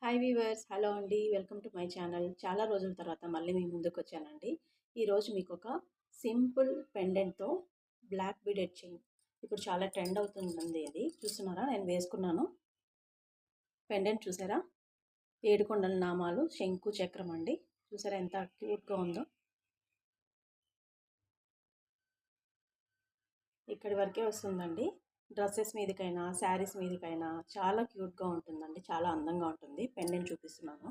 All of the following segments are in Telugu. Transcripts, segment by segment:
హాయ్ వీవర్స్, హలో అండి. Welcome to my channel. చాలా రోజుల తర్వాత మళ్ళీ మీ ముందుకు వచ్చానండి. ఈరోజు మీకు ఒక సింపుల్ పెండెంట్తో బ్లాక్ బీడెడ్ చైన్ ఇప్పుడు చాలా ట్రెండ్ అవుతుందండి. ఇది చూస్తున్నారా, నేను వేసుకున్నాను. పెండెంట్ చూసారా, ఏడుకొండల నామాలు శంకు చక్రం అండి. చూసారా ఎంత క్యూట్గా ఉందో. ఇక్కడి వరకే వస్తుందండి. డ్రెస్సెస్ మీదకైనా శారీస్ మీదకైనా చాలా క్యూట్గా ఉంటుందండి. చాలా అందంగా ఉంటుంది. పెండెంట్ చూపిస్తున్నాను,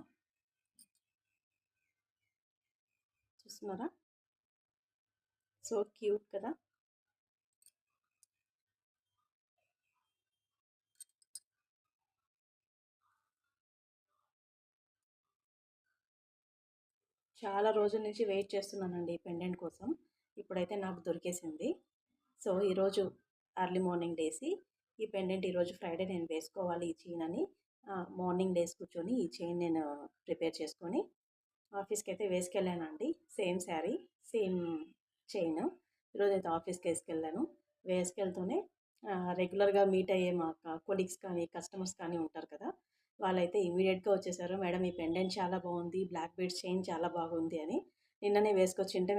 చూస్తున్నారా, సో క్యూట్ కదా. చాలా రోజుల నుంచి వెయిట్ చేస్తున్నానండి ఈ పెండెంట్ కోసం. ఇప్పుడైతే నాకు దొరికేసింది. సో ఈరోజు ఎర్లీ మార్నింగ్ లేసి ఈ పెండెంట్ ఈరోజు ఫ్రైడే నేను వేసుకోవాలి ఈ చైన్ అని మార్నింగ్ డేస్ కూర్చొని ఈ చైన్ నేను ప్రిపేర్ చేసుకొని ఆఫీస్కి అయితే వేసుకెళ్ళానండి. Same sari, same chain. ఈరోజు అయితే ఆఫీస్కి వేసుకెళ్ళాను. వేసుకెళ్తూనే రెగ్యులర్గా మీట్ అయ్యే మా కొలీగ్స్ కానీ కస్టమర్స్ కానీ ఉంటారు కదా, వాళ్ళైతే ఇమీడియట్గా వచ్చేసారు. మేడం ఈ పెండెంట్ చాలా బాగుంది, బ్లాక్ బీడ్స్ చైన్ చాలా బాగుంది అని. నిన్ననే వేసుకొచ్చింటే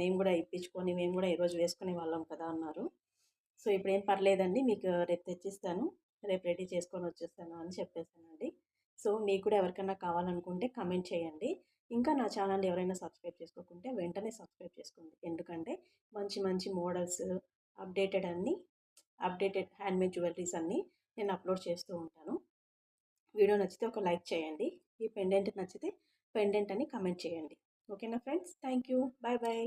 మేము కూడా ఇప్పించుకొని మేము కూడా ఈరోజు వేసుకునే వాళ్ళం కదా అన్నారు. సో ఇప్పుడేం పర్లేదండి, మీకు రేపు తెచ్చిస్తాను, రేపు రెడీ చేసుకొని వచ్చేస్తాను అని చెప్పేసానండి. సో మీకు కూడా ఎవరికైనా కావాలనుకుంటే కమెంట్ చేయండి. ఇంకా నా ఛానల్ ఎవరైనా సబ్స్క్రైబ్ చేసుకోకుంటే వెంటనే సబ్స్క్రైబ్ చేసుకోండి. ఎందుకంటే మంచి మంచి మోడల్స్, అప్డేటెడ్ హ్యాండ్మేడ్ జ్యువెలరీస్ అన్నీ నేను అప్లోడ్ చేస్తూ ఉంటాను. వీడియో నచ్చితే ఒక లైక్ చేయండి. ఈ పెండెంట్ నచ్చితే పెండెంట్ అని కమెంట్ చేయండి. ఓకేనా friends, thank you, bye bye.